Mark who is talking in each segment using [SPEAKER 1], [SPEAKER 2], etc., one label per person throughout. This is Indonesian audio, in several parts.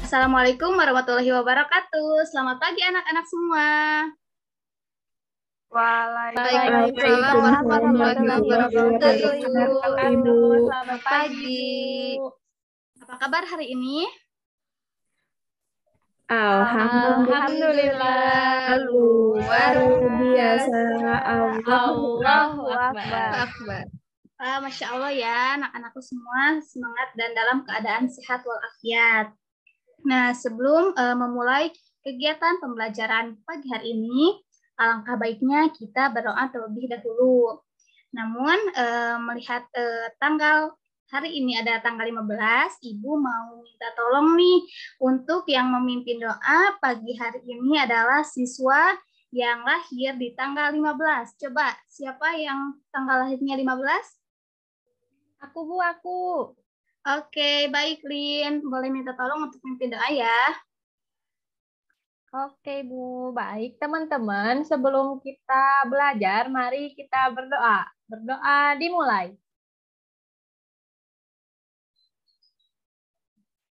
[SPEAKER 1] Assalamualaikum warahmatullahi wabarakatuh. Selamat pagi anak-anak semua.
[SPEAKER 2] Waalaikumsalam warahmatullahi wabarakatuh.
[SPEAKER 3] Ibu.
[SPEAKER 2] Selamat pagi.
[SPEAKER 1] Apa kabar hari ini?
[SPEAKER 2] Alhamdulillah.
[SPEAKER 3] Luar biasa.
[SPEAKER 2] Allahu Akbar.
[SPEAKER 1] Masya Allah ya, anak-anakku semua semangat dan dalam keadaan sehat walafiat. Nah, sebelum memulai kegiatan pembelajaran pagi hari ini, alangkah baiknya kita berdoa terlebih dahulu. Namun, melihat tanggal hari ini ada tanggal 15, Ibu mau minta tolong nih untuk yang memimpin doa pagi hari ini adalah siswa yang lahir di tanggal 15. Coba, siapa yang tanggal lahirnya 15?
[SPEAKER 2] Aku, Bu, aku.
[SPEAKER 1] Oke, baik, Lin. Boleh minta tolong untuk memimpin doa ya.
[SPEAKER 2] Oke, Bu. Baik, teman-teman. Sebelum kita belajar, mari kita berdoa. Berdoa dimulai.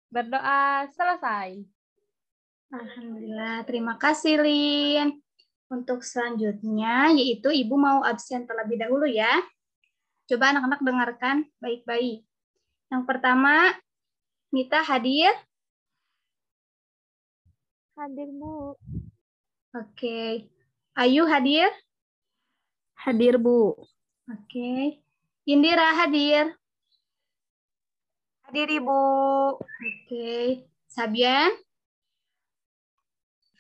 [SPEAKER 2] Berdoa selesai.
[SPEAKER 1] Alhamdulillah, terima kasih, Lin. Untuk selanjutnya, yaitu Ibu mau absen terlebih dahulu ya. Coba anak-anak dengarkan baik-baik. Yang pertama, Mita hadir?
[SPEAKER 2] Hadir, Bu.
[SPEAKER 1] Oke. Ayu hadir?
[SPEAKER 3] Hadir, Bu.
[SPEAKER 1] Oke. Indira hadir?
[SPEAKER 2] Hadir, Ibu.
[SPEAKER 1] Oke. Sabian?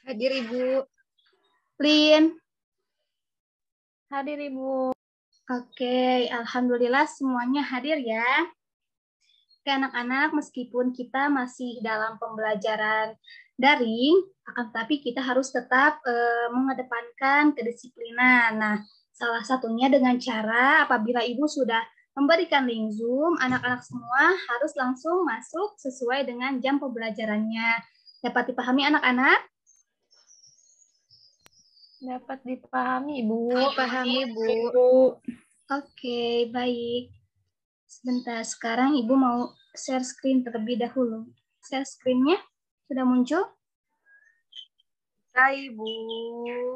[SPEAKER 2] Hadir, Ibu.
[SPEAKER 1] Lin?
[SPEAKER 2] Hadir, Ibu.
[SPEAKER 1] Oke, alhamdulillah semuanya hadir ya. Oke, anak-anak, meskipun kita masih dalam pembelajaran daring, akan tetapi kita harus tetap mengedepankan kedisiplinan. Nah, salah satunya dengan cara apabila Ibu sudah memberikan link Zoom, anak-anak semua harus langsung masuk sesuai dengan jam pembelajarannya. Dapat dipahami anak-anak?
[SPEAKER 2] Dapat dipahami, Bu.
[SPEAKER 1] Dipahami, Bu. Oke, baik. Sebentar, sekarang Ibu mau share screen terlebih dahulu. Share screen-nya sudah muncul?
[SPEAKER 2] Sudah, Ibu.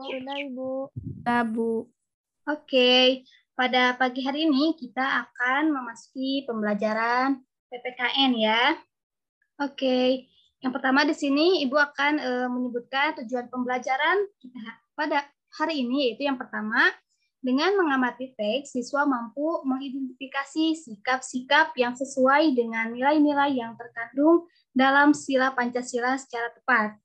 [SPEAKER 2] Sudah, Ibu.
[SPEAKER 3] Sudah, Bu.
[SPEAKER 1] Oke, pada pagi hari ini kita akan memasuki pembelajaran PPKN ya. Oke, yang pertama di sini Ibu akan menyebutkan tujuan pembelajaran kita pada hari ini, yaitu yang pertama, dengan mengamati teks, siswa mampu mengidentifikasi sikap-sikap yang sesuai dengan nilai-nilai yang terkandung dalam sila Pancasila secara tepat.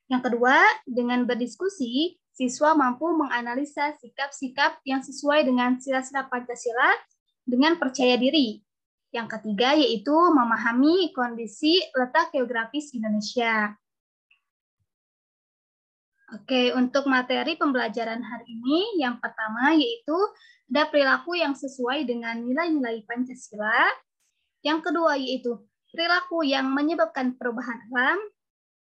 [SPEAKER 1] Yang kedua, dengan berdiskusi, siswa mampu menganalisa sikap-sikap yang sesuai dengan sila-sila Pancasila dengan percaya diri. Yang ketiga, yaitu memahami kondisi letak geografis Indonesia. Oke, untuk materi pembelajaran hari ini, yang pertama yaitu ada perilaku yang sesuai dengan nilai-nilai Pancasila. Yang kedua yaitu perilaku yang menyebabkan perubahan alam.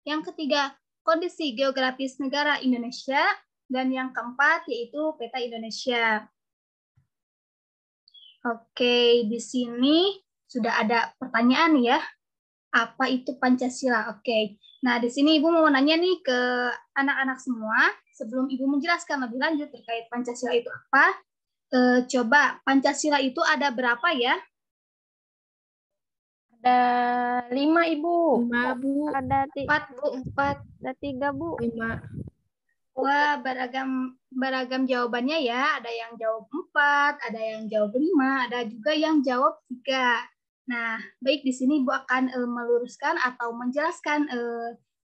[SPEAKER 1] Yang ketiga, kondisi geografis negara Indonesia. Dan yang keempat yaitu peta Indonesia. Oke, di sini sudah ada pertanyaan ya. Apa itu Pancasila? Oke. Nah, di sini Ibu mau nanya nih ke anak-anak semua. Sebelum Ibu menjelaskan lebih lanjut terkait Pancasila itu apa, coba Pancasila itu ada berapa ya?
[SPEAKER 2] Ada 5, Ibu.
[SPEAKER 3] 5, Bu.
[SPEAKER 2] Ada
[SPEAKER 1] 4, Bu. 4.
[SPEAKER 2] Ada 3, Bu.
[SPEAKER 3] 5.
[SPEAKER 1] Wah, beragam jawabannya ya. Ada yang jawab 4, ada yang jawab 5, ada juga yang jawab 3. Nah, baik di sini Ibu akan meluruskan atau menjelaskan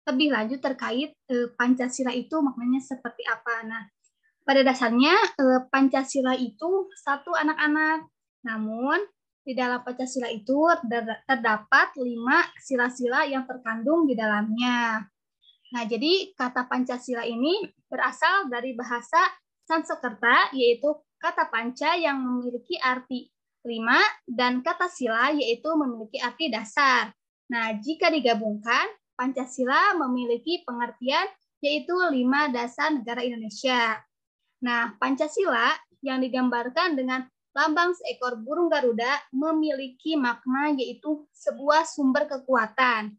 [SPEAKER 1] lebih lanjut terkait Pancasila itu maknanya seperti apa. Nah, pada dasarnya Pancasila itu satu anak-anak. Namun, di dalam Pancasila itu terdapat 5 sila-sila yang terkandung di dalamnya. Nah, jadi kata Pancasila ini berasal dari bahasa Sanskerta, yaitu kata panca yang memiliki arti 5 dan kata sila yaitu memiliki arti dasar. Nah, jika digabungkan, Pancasila memiliki pengertian yaitu 5 dasar negara Indonesia. Nah, Pancasila yang digambarkan dengan lambang seekor burung Garuda memiliki makna yaitu sebuah sumber kekuatan.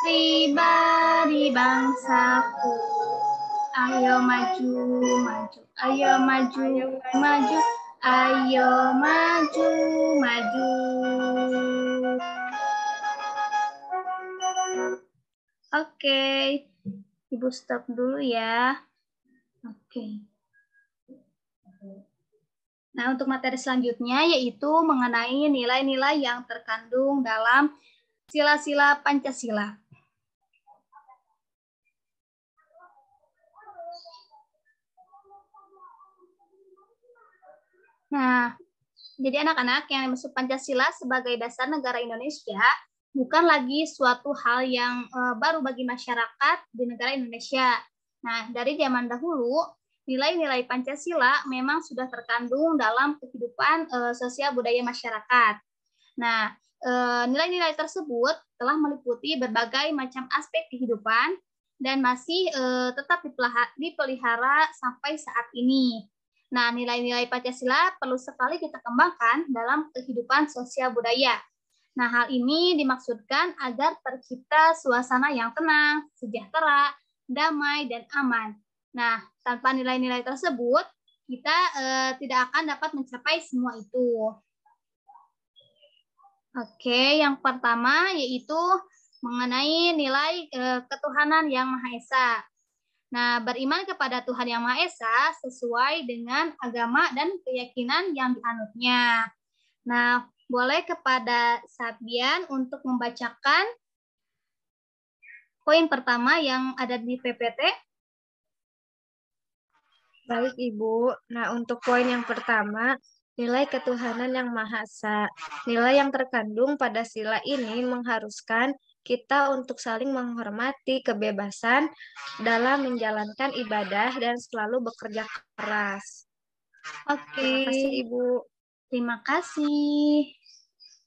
[SPEAKER 1] pribadi bangsaku. Ayo maju, maju, ayo maju, maju, ayo maju, maju. Oke, Ibu stop dulu ya. Oke. Nah, untuk materi selanjutnya yaitu mengenai nilai-nilai yang terkandung dalam sila-sila Pancasila. Nah, jadi anak-anak yang masuk Pancasila sebagai dasar negara Indonesia bukan lagi suatu hal yang baru bagi masyarakat di negara Indonesia. Nah, dari zaman dahulu, nilai-nilai Pancasila memang sudah terkandung dalam kehidupan sosial budaya masyarakat. Nah, nilai-nilai tersebut telah meliputi berbagai macam aspek kehidupan dan masih tetap dipelihara sampai saat ini. Nah, nilai-nilai Pancasila perlu sekali kita kembangkan dalam kehidupan sosial budaya. Nah, hal ini dimaksudkan agar tercipta suasana yang tenang, sejahtera, damai, dan aman. Nah, tanpa nilai-nilai tersebut, kita tidak akan dapat mencapai semua itu. Oke, yang pertama yaitu mengenai nilai ketuhanan yang Maha Esa. Nah, beriman kepada Tuhan Yang Maha Esa sesuai dengan agama dan keyakinan yang dianutnya. Nah, boleh kepada Sabian untuk membacakan poin pertama yang ada di PPT.
[SPEAKER 3] Baik, Ibu. Nah, untuk poin yang pertama, nilai ketuhanan yang Maha Esa. Nilai yang terkandung pada sila ini mengharuskan kita untuk saling menghormati kebebasan dalam menjalankan ibadah dan selalu bekerja keras.
[SPEAKER 1] Oke.
[SPEAKER 3] Terima kasih, Ibu.
[SPEAKER 1] Terima kasih.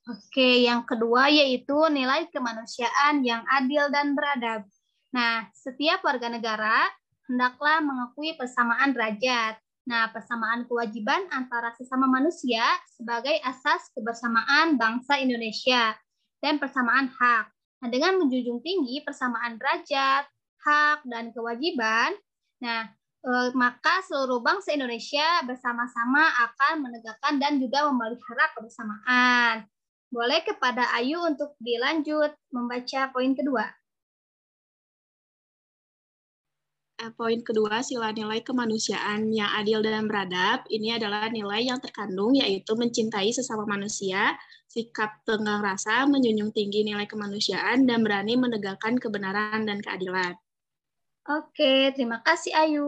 [SPEAKER 1] Oke, yang kedua yaitu nilai kemanusiaan yang adil dan beradab. Nah, setiap warga negara hendaklah mengakui persamaan derajat. Nah, persamaan kewajiban antara sesama manusia sebagai asas kebersamaan bangsa Indonesia dan persamaan hak. Nah, dengan menjunjung tinggi persamaan derajat, hak, dan kewajiban, maka seluruh bangsa Indonesia bersama-sama akan menegakkan dan juga memelihara kebersamaan. Boleh kepada Ayu untuk dilanjut membaca poin kedua.
[SPEAKER 4] Poin kedua, sila nilai kemanusiaan yang adil dan beradab. Ini adalah nilai yang terkandung, yaitu mencintai sesama manusia, sikap tenggang rasa, menjunjung tinggi nilai kemanusiaan, dan berani menegakkan kebenaran dan keadilan.
[SPEAKER 1] Oke, terima kasih Ayu.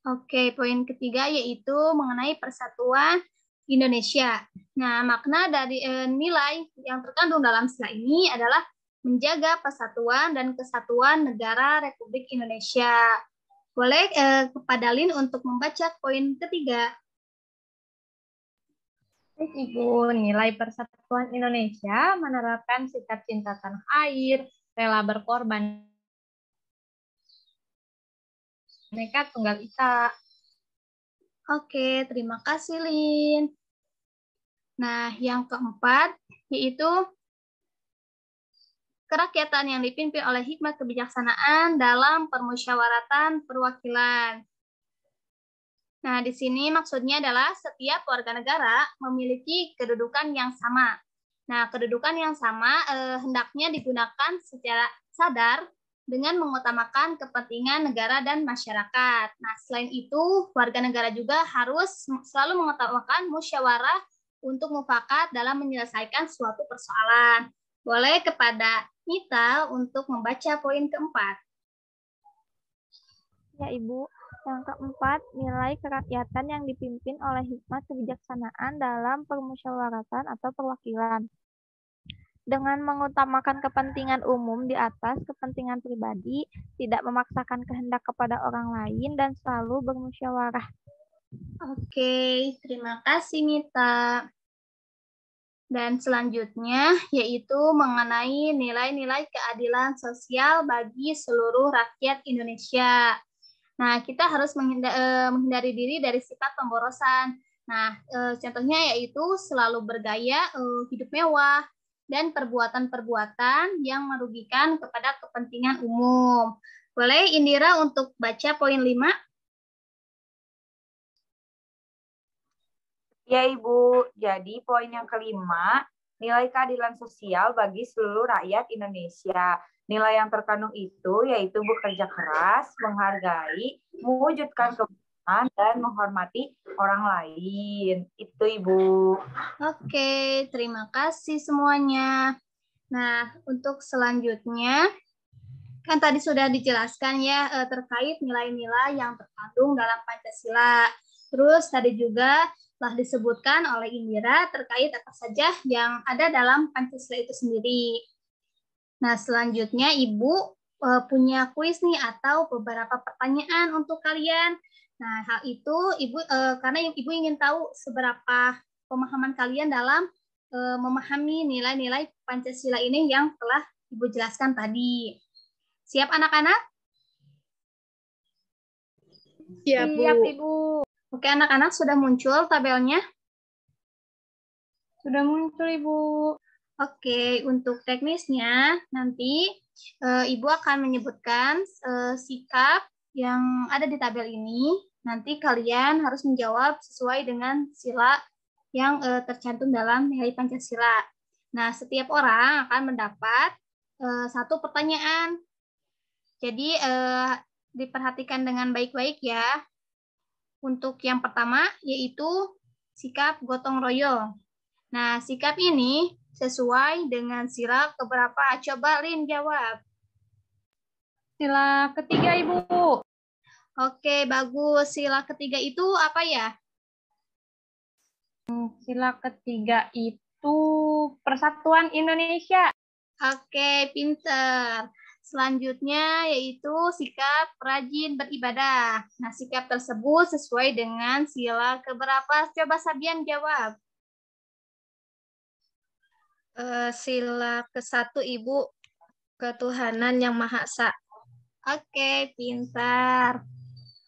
[SPEAKER 1] Oke, poin ketiga yaitu mengenai persatuan Indonesia. Nah, makna dari nilai yang terkandung dalam sila ini adalah menjaga persatuan dan kesatuan negara Republik Indonesia. Boleh kepada Lin untuk membaca poin ketiga.
[SPEAKER 2] Baik, Ibu, nilai persatuan Indonesia menerapkan sikap cinta tanah air, rela berkorban, Bhinneka Tunggal Ika.
[SPEAKER 1] Oke, terima kasih, Lin. Nah, yang keempat yaitu kerakyatan yang dipimpin oleh hikmat kebijaksanaan dalam permusyawaratan perwakilan. Nah, di sini maksudnya adalah setiap warga negara memiliki kedudukan yang sama. Nah, kedudukan yang sama hendaknya digunakan secara sadar dengan mengutamakan kepentingan negara dan masyarakat. Nah, selain itu, warga negara juga harus selalu mengutamakan musyawarah untuk mufakat dalam menyelesaikan suatu persoalan. Boleh kepada Nita untuk membaca poin keempat.
[SPEAKER 5] Ya, Ibu. Yang keempat, nilai kerakyatan yang dipimpin oleh hikmat kebijaksanaan dalam permusyawaratan atau perwakilan. Dengan mengutamakan kepentingan umum di atas kepentingan pribadi, tidak memaksakan kehendak kepada orang lain, dan selalu bermusyawarah.
[SPEAKER 1] Oke, terima kasih Nita. Dan selanjutnya yaitu mengenai nilai-nilai keadilan sosial bagi seluruh rakyat Indonesia. Nah, kita harus menghindari diri dari sifat pemborosan. Nah, contohnya yaitu selalu bergaya hidup mewah, dan perbuatan-perbuatan yang merugikan kepada kepentingan umum. Boleh Indira untuk baca poin 5?
[SPEAKER 6] Ya, Ibu. Jadi poin yang kelima, nilai keadilan sosial bagi seluruh rakyat Indonesia. Nilai yang terkandung itu yaitu bekerja keras, menghargai, mewujudkan kebenaran, dan menghormati orang lain. Itu, Ibu.
[SPEAKER 1] Oke, terima kasih semuanya. Nah, untuk selanjutnya, kan tadi sudah dijelaskan ya terkait nilai-nilai yang terkandung dalam Pancasila. Terus tadi juga telah disebutkan oleh Indira terkait apa saja yang ada dalam Pancasila itu sendiri. Nah, selanjutnya Ibu punya kuis nih atau beberapa pertanyaan untuk kalian. Nah, hal itu Ibu karena Ibu ingin tahu seberapa pemahaman kalian dalam memahami nilai-nilai Pancasila ini yang telah Ibu jelaskan tadi. Siap anak-anak?
[SPEAKER 3] Siap,
[SPEAKER 2] Siap,
[SPEAKER 3] Bu.
[SPEAKER 2] Ibu.
[SPEAKER 1] Oke, anak-anak sudah muncul tabelnya?
[SPEAKER 2] Sudah muncul, Ibu.
[SPEAKER 1] Oke, untuk teknisnya nanti Ibu akan menyebutkan sikap yang ada di tabel ini. Nanti kalian harus menjawab sesuai dengan sila yang tercantum dalam nilai Pancasila. Nah, setiap orang akan mendapat satu pertanyaan. Jadi diperhatikan dengan baik-baik ya. Untuk yang pertama yaitu sikap gotong royong. Nah, sikap ini sesuai dengan sila keberapa? Coba Lin jawab.
[SPEAKER 2] Sila ketiga, Ibu.
[SPEAKER 1] Oke, bagus. Sila ketiga itu apa ya?
[SPEAKER 2] Sila ketiga itu Persatuan Indonesia.
[SPEAKER 1] Oke, pinter. Selanjutnya yaitu sikap rajin beribadah. Nah, sikap tersebut sesuai dengan sila keberapa? Coba Sabian jawab.
[SPEAKER 3] Sila ke-1, Ibu. Ketuhanan yang Maha Esa.
[SPEAKER 1] Oke, pintar.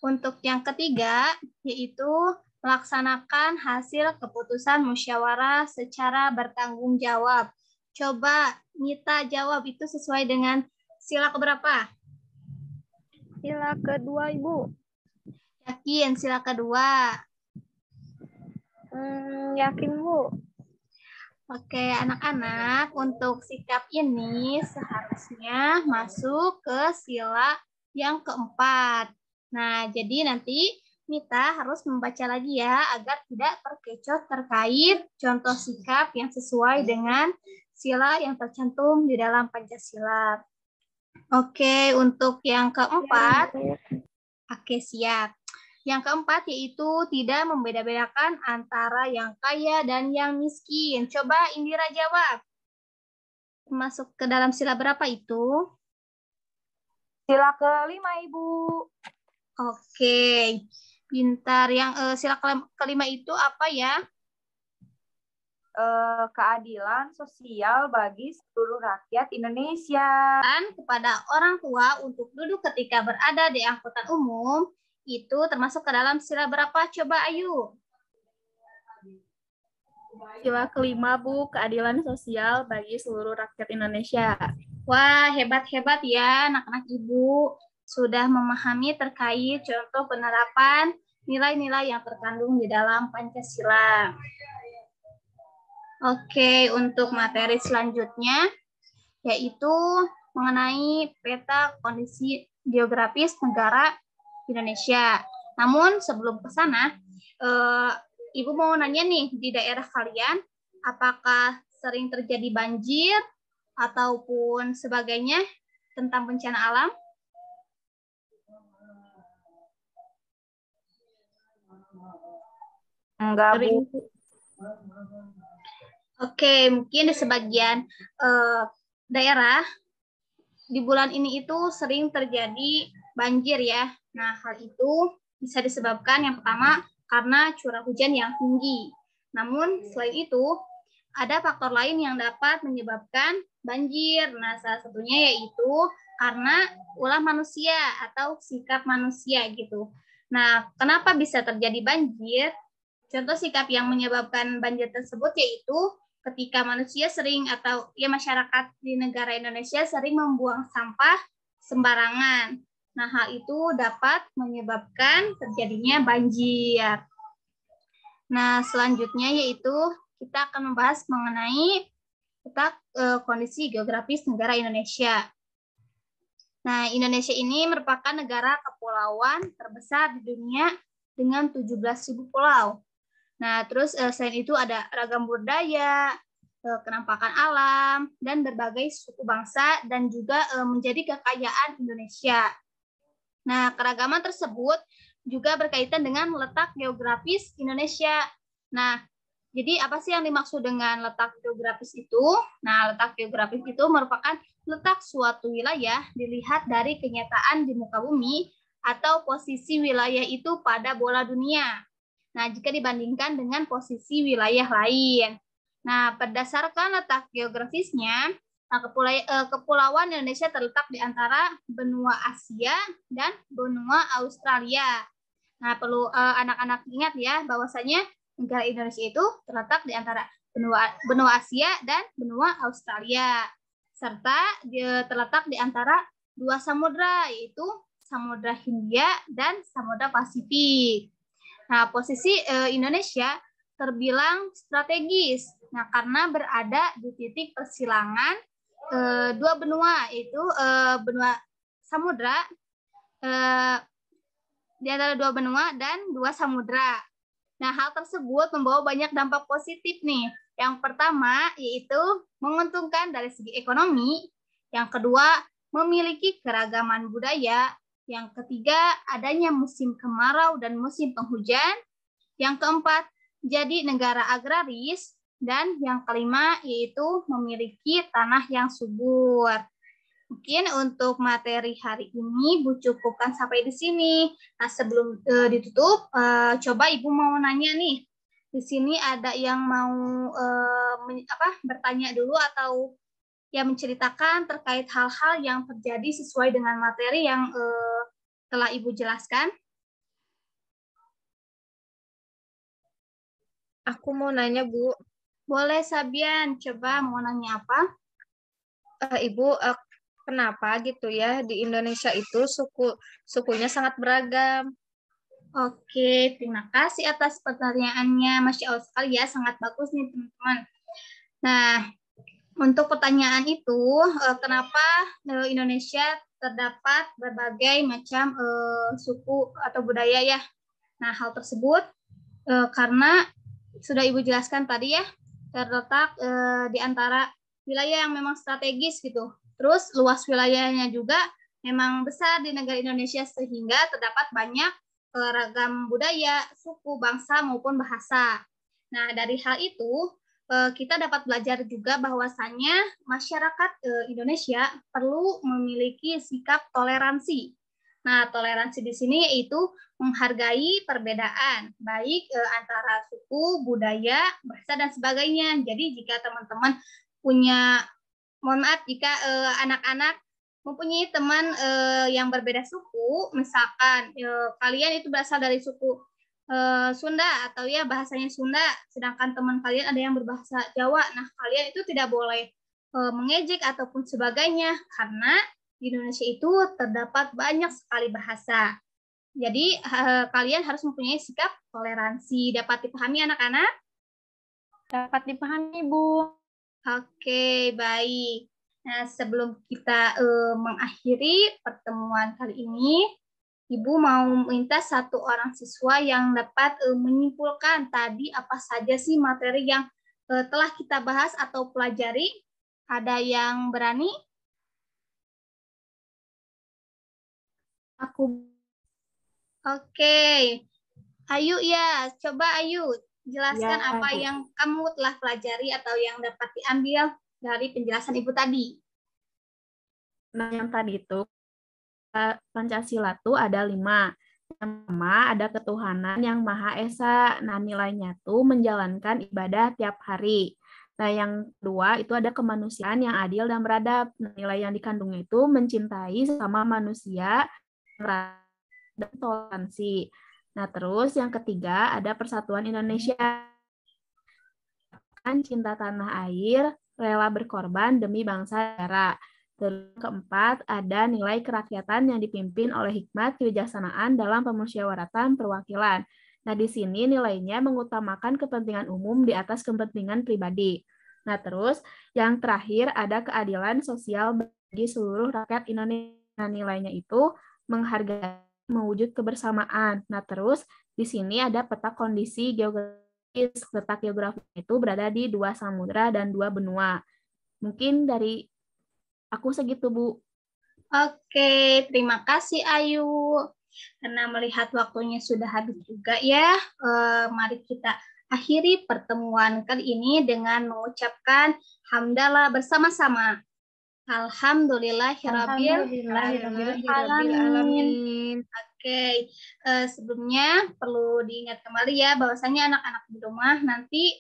[SPEAKER 1] Untuk yang ketiga, yaitu melaksanakan hasil keputusan musyawarah secara bertanggung jawab. Coba Nita jawab, itu sesuai dengan sila keberapa?
[SPEAKER 5] Sila kedua, Ibu.
[SPEAKER 1] Yakin sila kedua.
[SPEAKER 5] Yakin, Bu.
[SPEAKER 1] Oke, anak-anak, untuk sikap ini seharusnya masuk ke sila yang keempat. Nah, jadi nanti Nita harus membaca lagi ya, agar tidak terkecoh terkait contoh sikap yang sesuai dengan sila yang tercantum di dalam Pancasila. Oke, untuk yang keempat, oke siap. Yang keempat yaitu tidak membeda-bedakan antara yang kaya dan yang miskin. Coba Indira jawab. Masuk ke dalam sila berapa itu?
[SPEAKER 6] Sila kelima, Ibu.
[SPEAKER 1] Oke, pintar. Yang sila kelima itu apa ya?
[SPEAKER 6] Keadilan sosial bagi seluruh rakyat Indonesia.
[SPEAKER 1] Dan kepada orang tua untuk duduk ketika berada di angkutan umum, itu termasuk ke dalam sila berapa? Coba Ayu.
[SPEAKER 4] Sila kelima, Bu, keadilan sosial bagi seluruh rakyat Indonesia.
[SPEAKER 1] Wah, hebat-hebat ya anak-anak Ibu. Sudah memahami terkait contoh penerapan nilai-nilai yang terkandung di dalam Pancasila. Oke, untuk materi selanjutnya yaitu mengenai peta kondisi geografis negara Indonesia. Namun sebelum ke sana, Ibu mau nanya nih, di daerah kalian apakah sering terjadi banjir ataupun sebagainya tentang bencana alam?
[SPEAKER 6] Enggak, Bu.
[SPEAKER 1] Oke, mungkin di sebagian daerah di bulan ini itu sering terjadi banjir ya. Nah, hal itu bisa disebabkan yang pertama karena curah hujan yang tinggi. Namun, selain itu, ada faktor lain yang dapat menyebabkan banjir. Nah, salah satunya yaitu karena ulah manusia atau sikap manusia gitu. Nah, kenapa bisa terjadi banjir? Contoh sikap yang menyebabkan banjir tersebut yaitu ketika manusia sering atau ya masyarakat di negara Indonesia sering membuang sampah sembarangan. Nah, hal itu dapat menyebabkan terjadinya banjir. Nah, selanjutnya yaitu kita akan membahas mengenai letak kondisi geografis negara Indonesia. Nah, Indonesia ini merupakan negara kepulauan terbesar di dunia dengan 17.000 pulau. Nah, terus selain itu ada ragam budaya, kenampakan alam, dan berbagai suku bangsa, dan juga menjadi kekayaan Indonesia. Nah, keragaman tersebut juga berkaitan dengan letak geografis Indonesia. Nah, jadi apa sih yang dimaksud dengan letak geografis itu? Nah, letak geografis itu merupakan letak suatu wilayah dilihat dari kenyataan di muka bumi atau posisi wilayah itu pada bola dunia. Nah, jika dibandingkan dengan posisi wilayah lain. Nah, berdasarkan letak geografisnya, kepulauan Indonesia terletak di antara benua Asia dan benua Australia. Nah, perlu anak-anak ingat ya, bahwasanya negara Indonesia itu terletak di antara benua Asia dan benua Australia. Serta dia terletak di antara dua samudra, yaitu Samudra Hindia dan Samudra Pasifik. Nah, posisi Indonesia terbilang strategis. Nah, karena berada di titik persilangan dua benua, yaitu benua samudra, di antara dua benua dan dua samudra. Nah, hal tersebut membawa banyak dampak positif nih. Yang pertama yaitu menguntungkan dari segi ekonomi. Yang kedua, memiliki keragaman budaya. Yang ketiga, adanya musim kemarau dan musim penghujan. Yang keempat, jadi negara agraris. Dan yang kelima, yaitu memiliki tanah yang subur. Mungkin untuk materi hari ini, Bu cukupkan sampai di sini. Nah, sebelum ditutup, coba Ibu mau nanya nih. Di sini ada yang mau bertanya dulu atau ya menceritakan terkait hal-hal yang terjadi sesuai dengan materi yang telah Ibu jelaskan.
[SPEAKER 3] Aku mau nanya, Bu.
[SPEAKER 1] Boleh, Sabian. Coba mau nanya apa?
[SPEAKER 3] Ibu, kenapa gitu ya di Indonesia itu sukunya sangat beragam?
[SPEAKER 1] Oke, terima kasih atas pertanyaannya. Masya Allah sekali ya, sangat bagus nih teman-teman. Nah, untuk pertanyaan itu, kenapa Indonesia terdapat berbagai macam suku atau budaya ya? Nah, hal tersebut karena sudah Ibu jelaskan tadi ya, terletak di antara wilayah yang memang strategis gitu. Terus luas wilayahnya juga memang besar di negara Indonesia sehingga terdapat banyak ragam budaya, suku, bangsa maupun bahasa. Nah, dari hal itu kita dapat belajar juga bahwasannya masyarakat Indonesia perlu memiliki sikap toleransi. Nah, toleransi di sini yaitu menghargai perbedaan, baik antara suku, budaya, bahasa, dan sebagainya. Jadi, jika teman-teman punya, mohon maaf, jika anak-anak mempunyai teman yang berbeda suku, misalkan kalian itu berasal dari suku Sunda atau ya bahasanya Sunda, sedangkan teman kalian ada yang berbahasa Jawa. Nah, kalian itu tidak boleh mengejek ataupun sebagainya, karena di Indonesia itu terdapat banyak sekali bahasa. Jadi, kalian harus mempunyai sikap toleransi. Dapat dipahami anak-anak?
[SPEAKER 2] Dapat dipahami, Bu.
[SPEAKER 1] Oke, baik. Nah, sebelum kita mengakhiri pertemuan kali ini, Ibu mau minta satu orang siswa yang dapat menyimpulkan tadi apa saja sih materi yang telah kita bahas atau pelajari. Ada yang berani?
[SPEAKER 4] Aku.
[SPEAKER 1] Oke. Ayu ya, coba Ayu jelaskan
[SPEAKER 4] Ya,
[SPEAKER 1] apa
[SPEAKER 4] Bu.
[SPEAKER 1] yang kamu telah pelajari atau yang dapat diambil dari penjelasan Ibu tadi.
[SPEAKER 4] Nah, yang tadi itu Pancasila itu ada 5. Yang pertama ada ketuhanan yang Maha Esa. Nah, nilainya tuh menjalankan ibadah tiap hari. Nah, yang kedua itu ada kemanusiaan yang adil dan beradab. Nah, nilai yang dikandungnya itu mencintai sesama manusia dan toleransi. Nah, terus yang ketiga ada persatuan Indonesia.
[SPEAKER 7] cinta tanah air, rela berkorban demi bangsa negara. Terus keempat, ada nilai kerakyatan yang dipimpin oleh hikmat kebijaksanaan dalam pemusyawaratan perwakilan. Nah, di sini nilainya mengutamakan kepentingan umum di atas kepentingan pribadi. Nah, terus yang terakhir ada keadilan sosial bagi seluruh rakyat Indonesia. Nah, nilainya itu menghargai, mewujud kebersamaan. Nah, terus di sini ada peta kondisi geografis. Letak geografis itu berada di 2 samudra dan 2 benua. Mungkin dari aku segitu, Bu.
[SPEAKER 1] Oke, terima kasih Ayu. Karena melihat waktunya sudah habis juga ya, mari kita akhiri pertemuan kali ini dengan mengucapkan hamdalah bersama-sama. Alhamdulillahirabbil alamin. Oke, sebelumnya perlu diingat kembali ya bahwasanya anak-anak di rumah nanti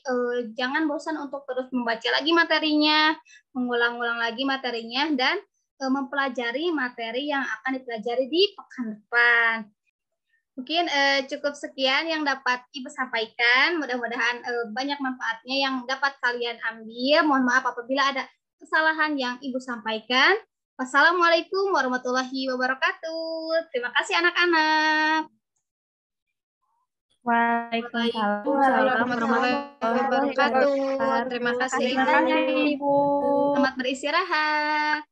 [SPEAKER 1] jangan bosan untuk terus membaca lagi materinya, mengulang-ulang lagi materinya, dan mempelajari materi yang akan dipelajari di pekan depan. Mungkin cukup sekian yang dapat Ibu sampaikan. Mudah-mudahan banyak manfaatnya yang dapat kalian ambil. Mohon maaf apabila ada kesalahan yang Ibu sampaikan. Wassalamualaikum warahmatullahi wabarakatuh. Terima kasih anak-anak.
[SPEAKER 5] Waalaikumsalam
[SPEAKER 3] warahmatullahi wabarakatuh. Terima kasih
[SPEAKER 2] Ibu.
[SPEAKER 1] Selamat beristirahat.